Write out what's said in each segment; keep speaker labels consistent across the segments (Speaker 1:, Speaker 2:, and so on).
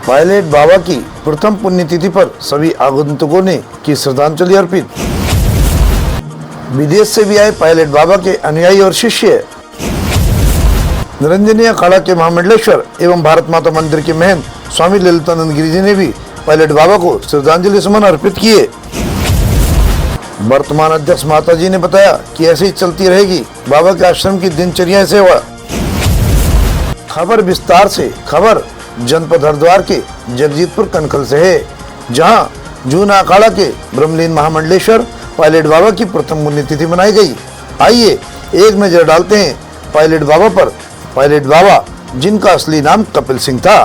Speaker 1: Pilot बाबा की प्रथम पुण्यतिथि पर सभी आगंतुकों ने की श्रद्धांजलि अर्पित। विदेश से भी आए पायलट बाबा के अनुयायी और शिष्य। निरंजनी अखाड़ा के महामंडलेश्वर एवं भारत माता मंदिर के महंत स्वामी ललितानंद गिरी जी ने भी पायलट बाबा को श्रद्धांजलि सुमन अर्पित किए। वर्तमान अध्यक्ष माता जी ने बताया कि ऐसे ही चलती रहेगी बाबा के आश्रम की दिनचर्या सेवा। खबर विस्तार से। खबर जनपद हरिद्वार के जगजीतपुर कनखल से है, जहां जूना अखाड़ा के ब्रह्मलीन महामंडलेश्वर पायलट बाबा की प्रथम पुण्यतिथि मनाई गई। आइए एक नजर डालते हैं पायलट बाबा पर। पायलट बाबा, जिनका असली नाम कपिल सिंह था,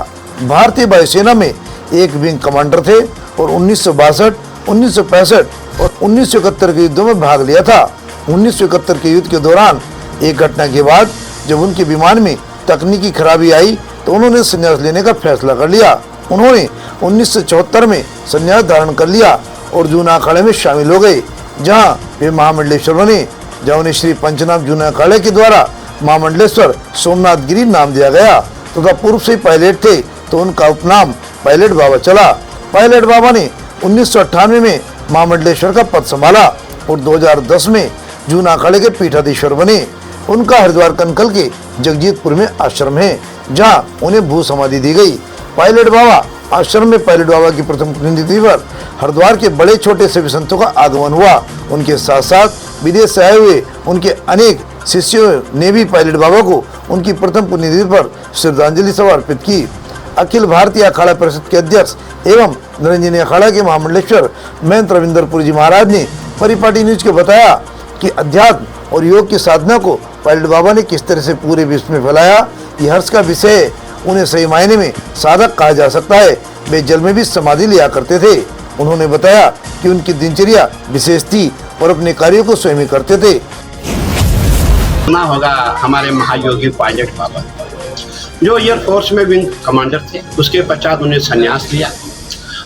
Speaker 1: भारतीय वायुसेना में एक विंग कमांडर थे और 1962, 1965 और 1971 के युद्धों में भाग लिया था। 1971 के युद्ध के दौरान एक घटना के बाद जब उनके विमान में तकनीकी खराबी आई तो उन्होंने संन्यास लेने का फैसला कर लिया। उन्होंने 1974 में संन्यास धारण कर लिया और जूना अखाड़े में शामिल हो गए, जहां वे महामंडलेश्वर बने, जहां उन्हें श्री पंचनाम जूना अखाड़े के द्वारा महामंडलेश्वर सोमनाथ गिरी नाम दिया गया तथा पूर्व से पायलट थे तो उनका उपनाम पायलट बाबा चला। पायलट बाबा ने 1998 में महामंडलेश्वर का पद संभाला और 2010 में जूना अखाड़े के पीठाधीश्वर बने। उनका हरिद्वार कनखल के जगजीतपुर में आश्रम है, जहां उन्हें भू समाधि दी गई। पायलट बाबा आश्रम में पायलट बाबा की प्रथम पुण्यतिथि पर हरिद्वार के बड़े छोटे सभी संतों का आगमन हुआ। उनके साथ साथ विदेश से आए हुए उनके अनेक शिष्यों ने भी पायलट बाबा को उनकी प्रथम पुण्यतिथि पर श्रद्धांजलि सभा अर्पित की। अखिल भारतीय अखाड़ा परिषद के अध्यक्ष एवं निरंजनी अखाड़ा के महामंडलेश्वर महंत रविंदरपुरी जी महाराज ने परिपाटी न्यूज को बताया कि अध्यात्म और योग की साधना को पायलट बाबा ने किस तरह से पूरे विश्व में फैलाया, ये हर्ष का विषय है। उन्हें सही मायने में साधक कहा जा सकता है। वे जल में भी समाधि लिया करते थे। उन्होंने बताया कि उनकी दिनचर्या विशेष थी और अपने कार्यों को स्वयं ही करते थे।
Speaker 2: सुना होगा हमारे महायोगी पायलट बाबा, जो एयरफोर्स में विंग कमांडर थे। उसके पश्चात उन्हें संन्यास लिया।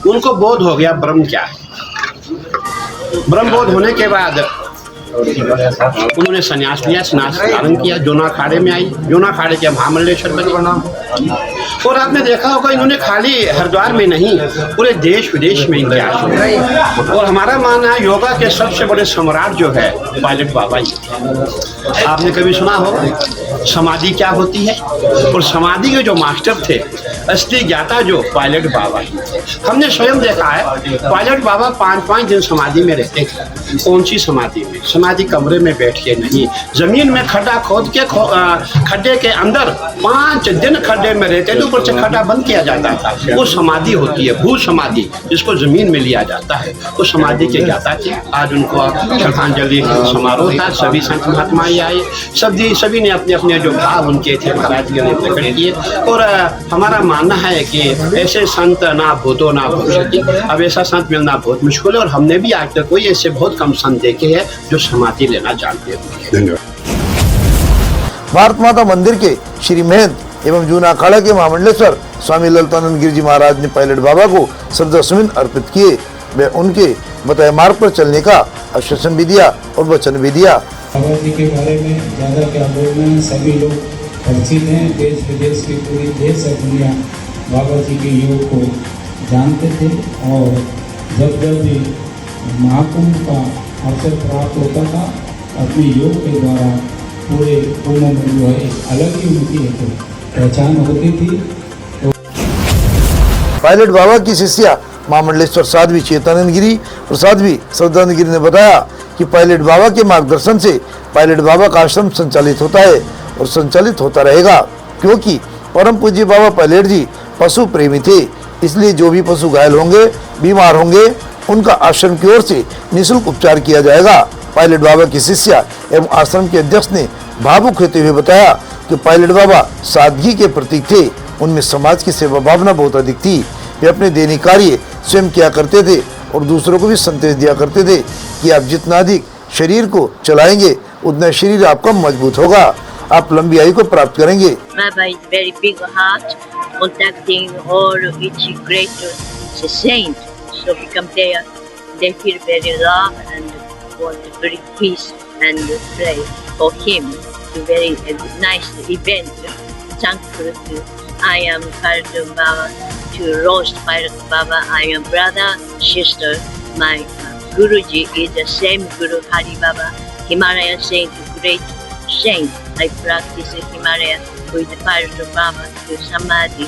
Speaker 2: उनको बोध हो गया ब्रह्म क्या है। ब्रह्म बोध होने के बाद उन्होंने संन्यास लिया, संन्यास धारण किया, जूना अखाड़े में आई, जूना अखाड़े के महामंडलेश्वर बने। और आपने देखा होगा इन्होंने खाली हरिद्वार में नहीं, पूरे देश विदेश में इनके आश्रम। और हमारा मानना है योगा के सबसे बड़े सम्राट जो है पायलट बाबा ही। आपने कभी सुना होगा समाधि क्या होती है, और समाधि के जो मास्टर थे, असली ज्ञाता जो पायलट बाबा ही। हमने स्वयं देखा है पायलट बाबा 5-5 दिन समाधि में रहते थे। कौन सी समाधि में? समाधि कमरे में बैठ के नहीं, जमीन में खड्डा खोद के खड्डे के अंदर 5 दिन खड्डे में रहते थे, ऊपर से खड्डा बंद किया जाता था। वो समाधि होती है, भू समाधि, जिसको जमीन में लिया जाता है। वो समाधि के ज्ञाता थे। आज उनको श्रद्धांजलि समारोह था, सभी संत महात्मा आए, सभी ने अपने अपने जो भाव उनके थे महाराज जी ने प्रकट किए। और हमारा मानना है कि ऐसे संत ना भूतो ना भविष्यति। अब ऐसा संत मिलना बहुत मुश्किल है और हमने भी आज तक कोई ऐसे बहुत कम संत देखे हैं जो समाधि लेना जानते हैं। धन्यवाद।
Speaker 1: भारत माता मंदिर के श्री महंत एवं जूना अखाड़ा के महामंडलेश्वर स्वामी ललितानंद गिरी जी महाराज ने पायलट बाबा को श्रद्धा सुमन अर्पित किए। वे उनके बताए मार्ग पर चलने का आश्वासन भी दिया और वचन भी दिया।
Speaker 3: बाबा जी के बारे में ज़्यादा क्या बोलना है, सभी लोग परिचित हैं। देश विदेश की पूरी देश और दुनिया बाबा जी के योग को जानते थे। और जब भी महाकुंभ का अवसर प्राप्त होता था, अपने योग के द्वारा पूरे कुंभ में जो है अलग ही उनकी एक पहचान होती थी। तो
Speaker 1: पायलट बाबा की शिष्या महामंडलेश्वर साध्वी चेतानंद गिरी और साध्वी श्रद्धानंद गिरी ने बताया कि पायलट बाबा के मार्गदर्शन से पायलट बाबा का आश्रम संचालित होता है और संचालित होता रहेगा, क्योंकि परम पूज्य बाबा पायलट जी पशु प्रेमी थे। इसलिए जो भी पशु घायल होंगे, बीमार होंगे, उनका आश्रम की ओर से निःशुल्क उपचार किया जाएगा। पायलट बाबा की शिष्या एवं आश्रम के अध्यक्ष ने भावुक होते हुए बताया कि पायलट बाबा सादगी के प्रतीक थे। उनमें समाज की सेवा भावना बहुत अधिक थी। वे अपने दैनिक कार्य स्वयं किया करते थे और दूसरों को भी संदेश दिया करते थे कि आप जितना अधिक शरीर को चलाएंगे उतना शरीर आपका मजबूत होगा, आप लंबी आयु को प्राप्त करेंगे।
Speaker 4: Baba is very big heart, contacting all each great saint. So we come there, they feel very love and want to bring peace and pray for him. It's a very nice event. Thankful to I am Kardum Baba to roast Bhairav Baba. I am brother, sister. My Guruji is the same Guru Hari Baba, Himalayan saint, great saint. I practice in Himalaya with Bhairav Baba to Samadhi.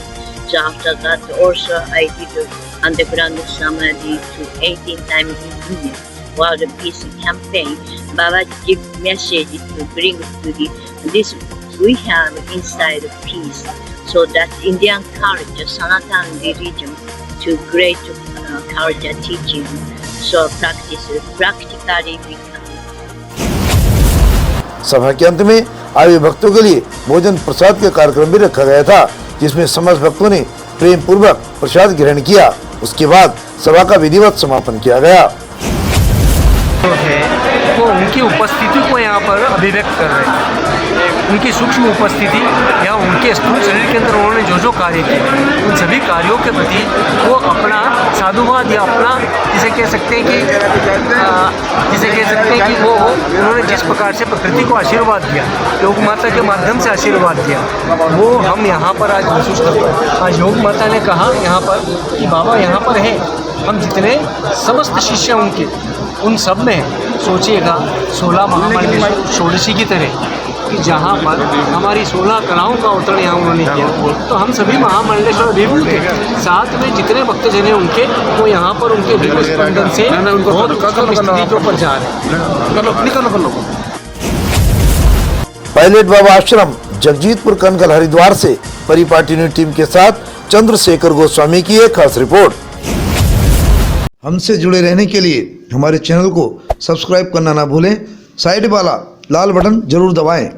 Speaker 4: So after that also I did underground Samadhi to 18 times in India. While the peace campaign, Baba give message to bring to this we have inside peace. So that Indian culture, Sanatan religion, to great culture teaching. So practically become.
Speaker 1: सभा के अंत में आए भक्तों के लिए भोजन प्रसाद का कार्यक्रम भी रखा गया था, जिसमें समस्त भक्तों ने प्रेम पूर्वक प्रसाद ग्रहण किया। उसके बाद सभा का विधिवत समापन किया गया।
Speaker 5: वो उनकी उपस्थिति को यहाँ पर अभिव्यक्त कर रहे हैं। उनकी सूक्ष्म उपस्थिति या उनके स्थूल शरीर के अंदर उन्होंने जो जो कार्य किए, उन सभी कार्यों के प्रति वो अपना साधुवाद या अपना जिसे कह सकते हैं कि वो उन्होंने जिस प्रकार से प्रकृति को आशीर्वाद दिया, योग माता के माध्यम से आशीर्वाद दिया, वो हम यहाँ पर आज महसूस करते हैं। आज योग माता ने कहा यहाँ पर कि बाबा यहाँ पर हैं, हम जितने समस्त शिष्य उनके उन सब में सोचिएगा 16 महामंडलेश्वर षोडशी की तरह कि जहाँ पर हमारी 16 कलाओं का अवतरण यहाँ उन्होंने किया, तो हम सभी महामंडलेश्वर अभिभूत हैं। साथ में जितने भक्तजन हैं उनके, वो यहाँ पर उनके दिव्य स्पंदन से बहुत उत्तम स्थिति के ऊपर जा रहे हैं।
Speaker 1: पायलट बाबा आश्रम जगजीतपुर कनकल हरिद्वार से परिपाटी न्यूज टीम के साथ चंद्रशेखर गोस्वामी की एक खास रिपोर्ट। हमसे जुड़े रहने के लिए हमारे चैनल को सब्सक्राइब करना ना भूलें, साइड वाला लाल बटन जरूर दबाएं।